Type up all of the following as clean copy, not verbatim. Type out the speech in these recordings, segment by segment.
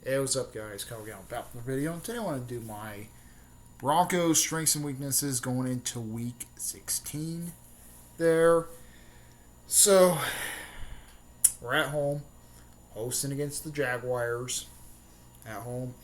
Hey, what's up, guys? Kyle Gallen back for the video. And today I want to do my Broncos strengths and weaknesses going into week 16 there. So, we're at home, hosting against the Jaguars. At home.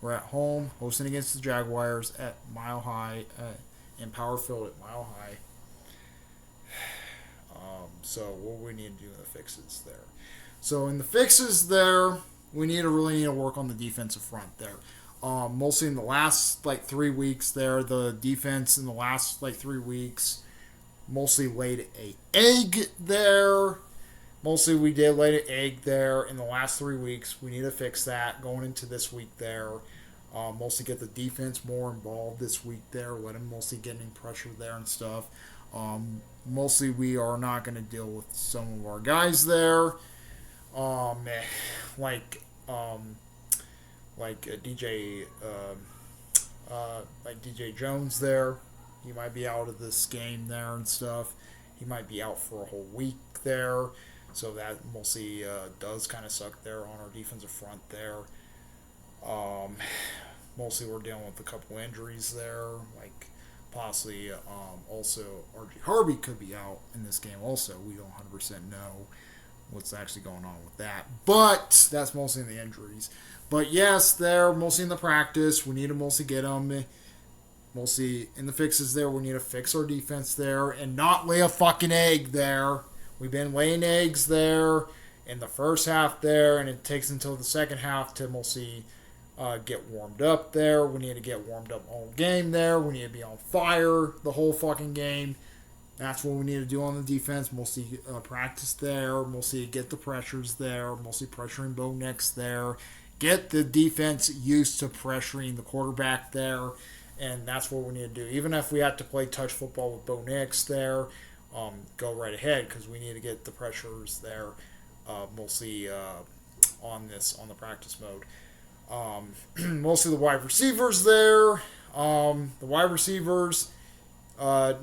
We're at home, hosting against the Jaguars at Mile High, in Power Field at Mile High. So, what we need to do in the fixes there. So, in the fixes there, we really need to work on the defensive front there. Mostly in the last 3 weeks there, the defense in the last 3 weeks mostly laid an egg there. Mostly we did lay an egg there in the last 3 weeks. We need to fix that going into this week there. Mostly get the defense more involved this week there. Let them mostly get any pressure there and stuff. Mostly we are not going to deal with some of our guys there. Like DJ, like DJ Jones there. He might be out of this game there and stuff. He might be out for a whole week there. So that mostly does kind of suck there on our defensive front there. Mostly we're dealing with a couple injuries there, like possibly also R.G. Harvey could be out in this game also. We don't 100% know what's actually going on with that. But that's mostly in the injuries. But yes, they're mostly in the practice. We need to mostly get them. Mostly in the fixes there. We need to fix our defense there and not lay a fucking egg there. We've been laying eggs there in the first half there, and it takes until the second half to mostly get warmed up there. We need to get warmed up all game there. We need to be on fire the whole fucking game. That's what we need to do on the defense. Mostly practice there. Mostly get the pressures there. Mostly pressuring Bo Nix there. Get the defense used to pressuring the quarterback there. And that's what we need to do. Even if we have to play touch football with Bo Nix there, go right ahead because we need to get the pressures there. Mostly on the practice mode. Mostly the wide receivers there. The wide receivers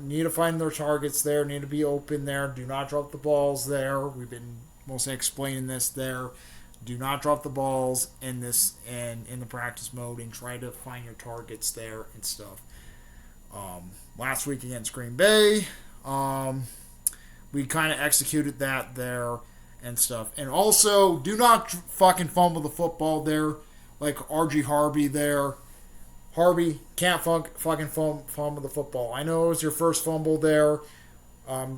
need to find their targets there. Need to be open there. Do not drop the balls there. We've been mostly explaining this there. Do not drop the balls in this and in the practice mode and try to find your targets there and stuff. Last week against Green Bay, we kind of executed that there and stuff. And also, do not fucking fumble the football there, like R.G. Harvey there. Harvey can't fucking fumble the football. I know it was your first fumble there.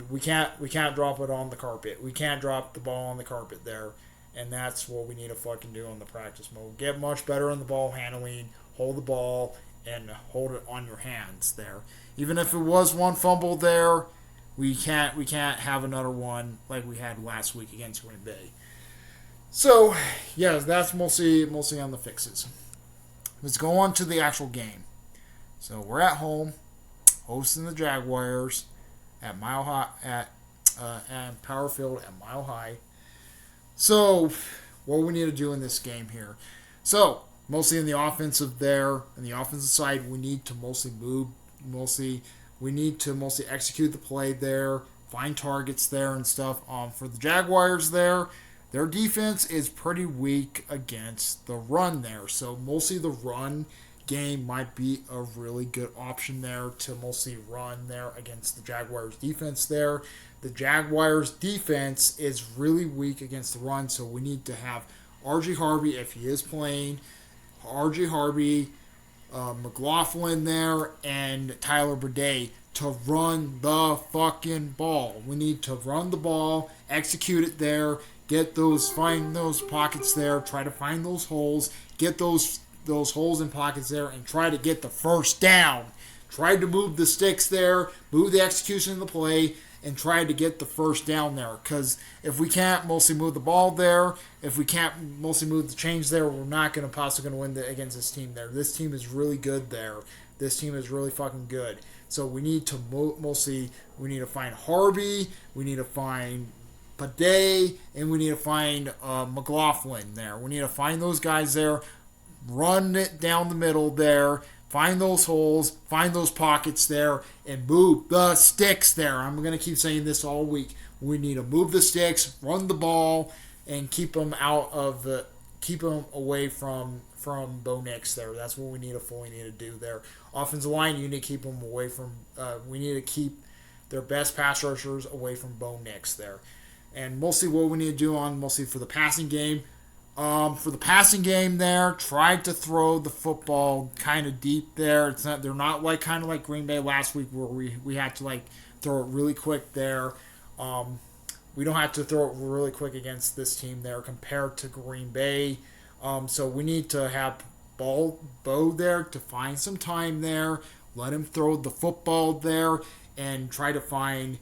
We can't drop it on the carpet. We can't drop the ball on the carpet there. And that's what we need to fucking do in the practice mode. Get much better in the ball handling. Hold the ball and hold it on your hands there. Even if it was one fumble there, we can't have another one like we had last week against Green Bay. So, yeah, that's mostly on the fixes. Let's go on to the actual game. So we're at home, hosting the Jaguars at Mile High at Power Field at Mile High. So, what we need to do in this game here. So, mostly in the offensive there, on the offensive side, we need to mostly move. We need to mostly execute the play there, find targets there and stuff. For the Jaguars there, their defense is pretty weak against the run there. So, mostly the run game might be a really good option there to mostly run there against the Jaguars defense there. The Jaguars defense is really weak against the run, so we need to have R.G. Harvey, if he is playing, R.G. Harvey, McLaughlin there, and Tyler Burdett to run the fucking ball. We need to run the ball, execute it there, find those pockets there, try to find those holes, get those holes in pockets there, and try to get the first down. Try to move the sticks there, move the execution of the play, and try to get the first down there. Because if we can't mostly move the ball there, if we can't mostly move the chains there, we're not going to possibly win against this team there. This team is really good there. This team is really fucking good. So we need to we need to find Harvey, we need to find Paday, and we need to find McLaughlin there. We need to find those guys there, run it down the middle there, find those holes, find those pockets there, and move the sticks there. I'm going to keep saying this all week. We need to move the sticks, run the ball, and keep them out of the keep him away from Bo Nix there. That's what we need to do there. Offensive line, you need to keep them away from. We need to keep their best pass rushers away from Bo Nix there. And mostly what we need to do on mostly for the passing game. For the passing game there, try to throw the football kind of deep there. It's not they're not like kind of like Green Bay last week where we had to like throw it really quick there. We don't have to throw it really quick against this team there compared to Green Bay. So we need to have Bo there to find some time there. Let him throw the football there and try to find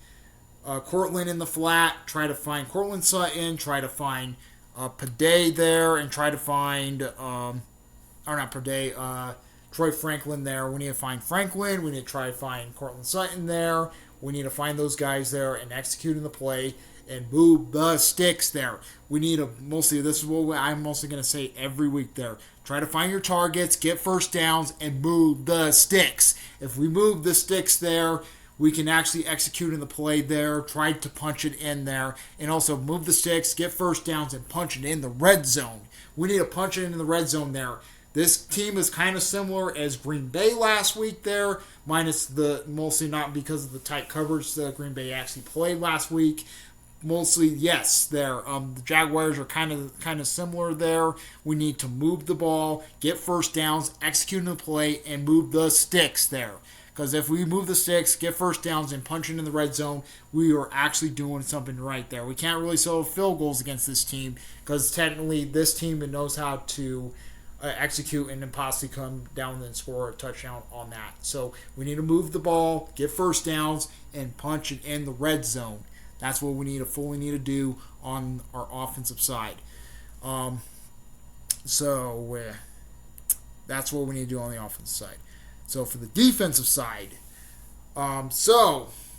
Cortland in the flat. Try to find Cortland Sutton. Try to find Paday there and try to find, or not Paday, Troy Franklin there. We need to find Franklin. We need to try to find Cortland Sutton there. We need to find those guys there and execute in the play and move the sticks there. We need to mostly, this is what I'm mostly going to say every week there. Try to find your targets, get first downs, and move the sticks. If we move the sticks there, we can actually execute in the play there, try to punch it in there, and also move the sticks, get first downs, and punch it in the red zone. We need to punch it in the red zone there. This team is kind of similar as Green Bay last week there, minus the mostly not because of the tight coverage that Green Bay actually played last week. Mostly, yes, there. The Jaguars are kind of similar there. We need to move the ball, get first downs, execute in the play, and move the sticks there. Because if we move the sticks, get first downs, and punch it in the red zone, we are actually doing something right there. We can't really sell field goals against this team because technically this team knows how to execute and then possibly come down and score a touchdown on that. So we need to move the ball, get first downs, and punch it in the red zone. That's what we need to do on our offensive side. That's what we need to do on the offensive side. So for the defensive side,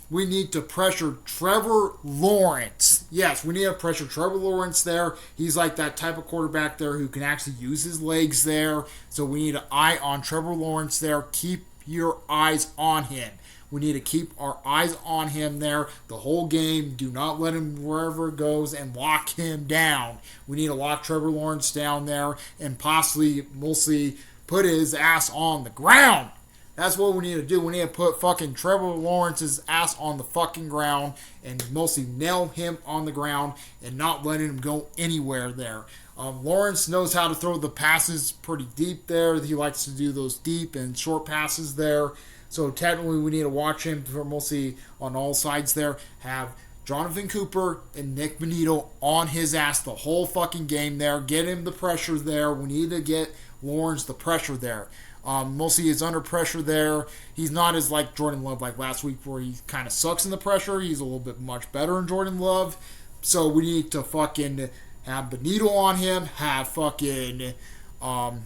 we need to pressure Trevor Lawrence. Yes, we need to pressure Trevor Lawrence there. He's like that type of quarterback there who can actually use his legs there. So we need an eye on Trevor Lawrence there. Keep your eyes on him. We need to keep our eyes on him there the whole game. Do not let him wherever it goes and lock him down. We need to lock Trevor Lawrence down there and possibly mostly put his ass on the ground. That's what we need to do. We need to put fucking Trevor Lawrence's ass on the fucking ground and mostly nail him on the ground and not letting him go anywhere there. Lawrence knows how to throw the passes pretty deep there. He likes to do those deep and short passes there. So technically we need to watch him for mostly on all sides there. Have Jonathan Cooper and Nick Bonito on his ass the whole fucking game there. Get him the pressure there. We need to get Lawrence the pressure there. Mostly he's under pressure there. He's not as like Jordan Love like last week where he kind of sucks in the pressure. He's a little bit much better in Jordan Love. So we need to fucking have Bonito on him. Have Bonito on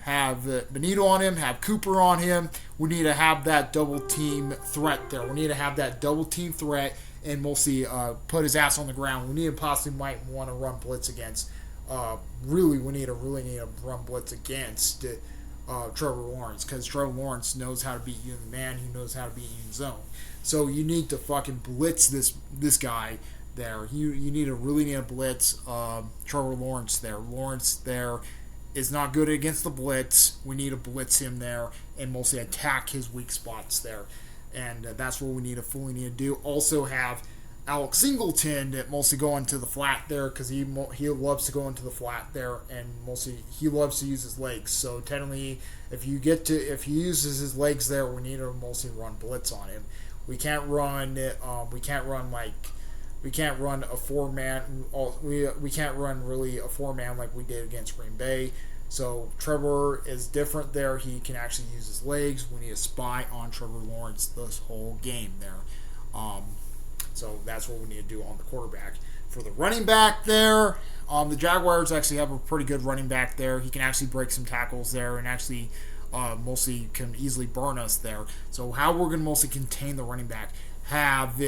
him. Have Cooper on him. We need to have that double team threat there. We need to have that double team threat and mostly put his ass on the ground. We need to possibly might want to run blitz against. We need to run blitz against Trevor Lawrence because Trevor Lawrence knows how to beat you in the man. He knows how to beat you in zone. So you need to fucking blitz this guy there. You need to blitz Trevor Lawrence there. Lawrence there is not good against the blitz. We need to blitz him there and mostly attack his weak spots there. And that's what we need to do. Also have Alex Singleton that mostly go into the flat there because he loves to go into the flat there and mostly he loves to use his legs. So technically, if he uses his legs there, we need to mostly run blitz on him. We can't run a 4-man. We can't run really a 4-man like we did against Green Bay. So Trevor is different there. He can actually use his legs. We need to spy on Trevor Lawrence this whole game there. So that's what we need to do on the quarterback. For the running back there, the Jaguars actually have a pretty good running back there. He can actually break some tackles there and actually mostly can easily burn us there. So how we're going to mostly contain the running back, have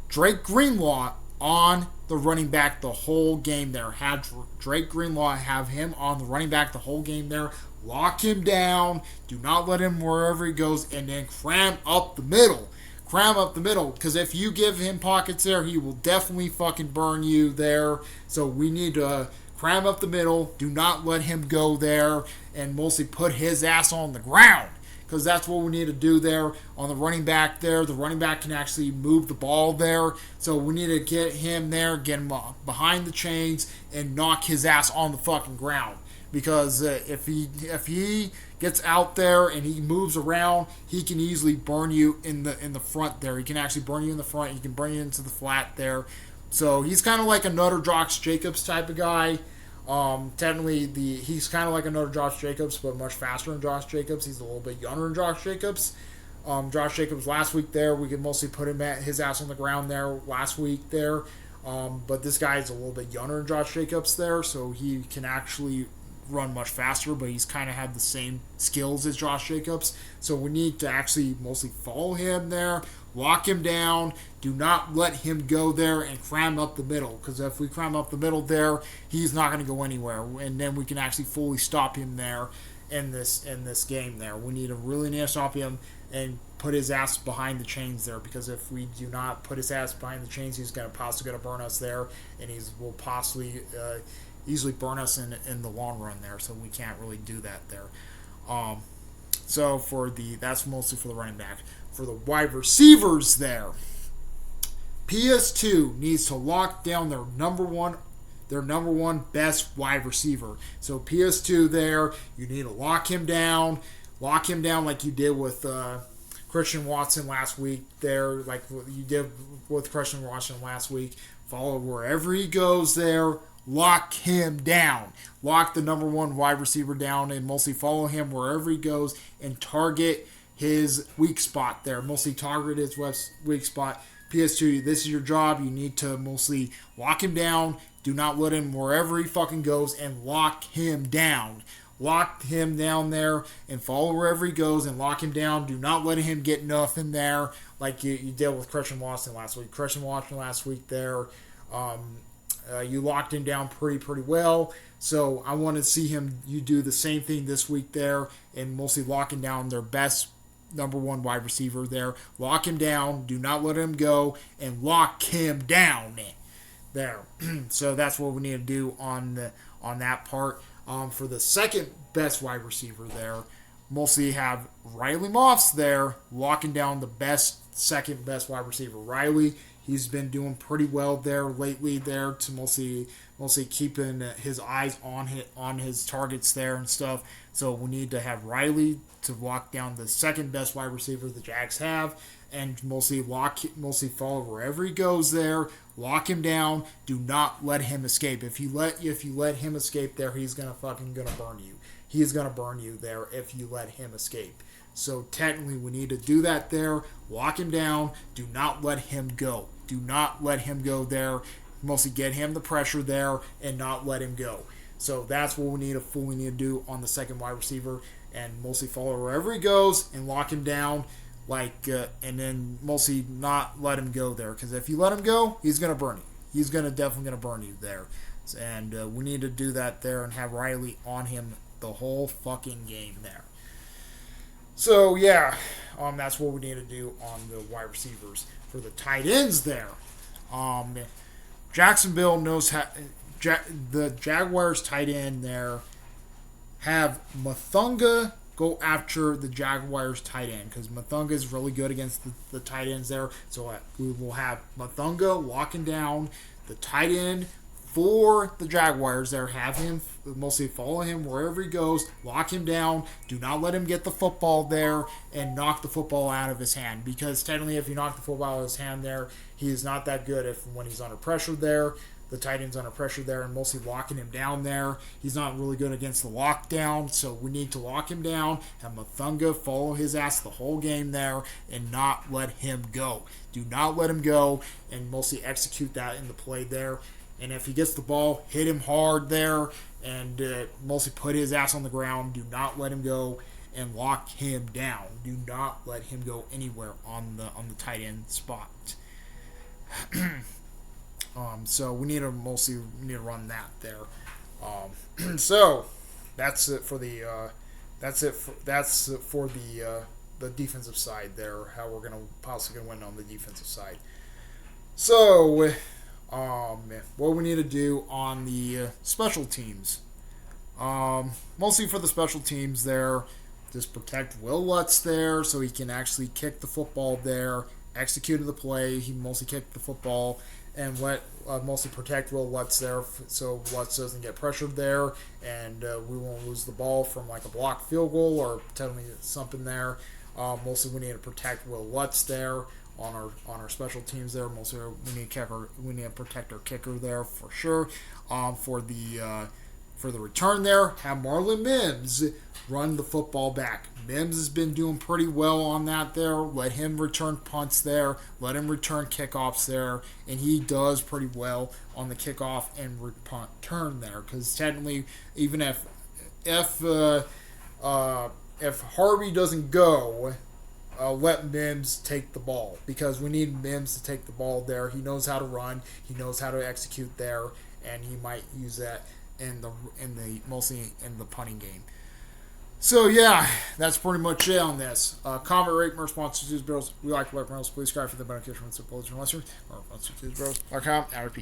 Drake Greenlaw on the running back the whole game there. Have Drake Greenlaw, have him on the running back the whole game there. Lock him down. Do not let him wherever he goes and then cram up the middle. Because if you give him pockets there, he will definitely fucking burn you there. So we need to cram up the middle. Do not let him go there, and mostly put his ass on the ground. Because that's what we need to do there on the running back there. The running back can actually move the ball there. So we need to get him there, get him behind the chains, and knock his ass on the fucking ground. Because if he gets out there and he moves around, he can easily burn you in the front there. He can actually burn you in the front. He can burn you into the flat there. So he's kind of like another Josh Jacobs type of guy. Technically, he's kind of like another Josh Jacobs, but much faster than Josh Jacobs. He's a little bit younger than Josh Jacobs. Josh Jacobs last week there, we could mostly put him at his ass on the ground there last week there. But this guy is a little bit younger than Josh Jacobs there, so he can actually run much faster, but he's kind of had the same skills as Josh Jacobs. So we need to actually mostly follow him there, lock him down, do not let him go there and cram up the middle, because if we cram up the middle there, he's not going to go anywhere, and then we can actually fully stop him there in this game there. We need to stop him and put his ass behind the chains there, because if we do not put his ass behind the chains, he's possibly going to burn us there, and will possibly easily burn us in the long run there, so we can't really do that there. So that's mostly for the running back. For the wide receivers there, PS2 needs to lock down their number one best wide receiver. So PS2 there, you need to lock him down like you did with Christian Watson last week there, like you did with Christian Watson last week. Follow wherever he goes there. Lock him down. Lock the number one wide receiver down and mostly follow him wherever he goes and target his weak spot there. Mostly target his weak spot. PS2, this is your job. You need to mostly lock him down. Do not let him wherever he fucking goes and lock him down. Lock him down there and follow wherever he goes and lock him down. Do not let him get nothing there like you did with Christian Watson last week. Christian Watson last week there, you locked him down pretty well. So I want to see you do the same thing this week there and mostly locking down their best number one wide receiver there. Lock him down. Do not let him go and lock him down there. So that's what we need to do on that part. For the second best wide receiver there, mostly have Riley Moss there locking down the second best wide receiver. Riley, he's been doing pretty well there lately there to mostly keeping his eyes on his targets there and stuff. So we need to have Riley to lock down the second best wide receiver the Jags have, and mostly follow wherever he goes there. Lock him down. Do not let him escape. If you let him escape there, he's gonna burn you. He's gonna burn you there if you let him escape. So technically, we need to do that there. Lock him down. Do not let him go. Do not let him go there. Mostly get him the pressure there and not let him go. So that's what we need to do on the second wide receiver, and mostly follow wherever he goes and lock him down, and then mostly not let him go there, because if you let him go, he's gonna burn you. He's definitely gonna burn you there, and we need to do that there and have Riley on him the whole fucking game there. So yeah, that's what we need to do on the wide receivers. For the tight ends there, Jacksonville knows how. The Jaguars tight end there have Mathunga go after the Jaguars tight end, because Mathunga is really good against the tight ends there. So we will have Mathunga locking down the tight end for the Jaguars there. Have him mostly follow him wherever he goes, lock him down. Do not let him get the football there and knock the football out of his hand, because technically if you knock the football out of his hand there, he is not that good when he's under pressure there. The tight end's under pressure there and mostly locking him down there. He's not really good against the lockdown, so we need to lock him down, have Mathunga follow his ass the whole game there, and not let him go. Do not let him go, and mostly execute that in the play there. And if he gets the ball, hit him hard there, and mostly put his ass on the ground. Do not let him go, and lock him down. Do not let him go anywhere on the tight end spot. So we need to run that there. So that's it for the defensive side there. How we're possibly gonna win on the defensive side. So What we need to do on the special teams. Mostly for the special teams there, just protect Will Lutz there so he can actually kick the football there, execute the play. He mostly kicked the football and let mostly protect Will Lutz there so Lutz doesn't get pressured there and we won't lose the ball from like a blocked field goal or potentially something there. Mostly we need to protect Will Lutz there on our special teams there. Mostly we need to protect our kicker there for sure. For the return there, have Marlon Mims run the football back. Mims has been doing pretty well on that there. Let him return punts there. Let him return kickoffs there. And he does pretty well on the kickoff and return there. Because technically, even if Harvey doesn't go, let Mims take the ball. Because we need Mims to take the ball there. He knows how to run. He knows how to execute there. And he might use that mostly in the punting game. So yeah, that's pretty much it on this. Comment, rate, more sponsors, Barrels. We like to work Barrels. Please subscribe for the beneficial and support listeners. Or sponsors, Barrels.com. And repeat.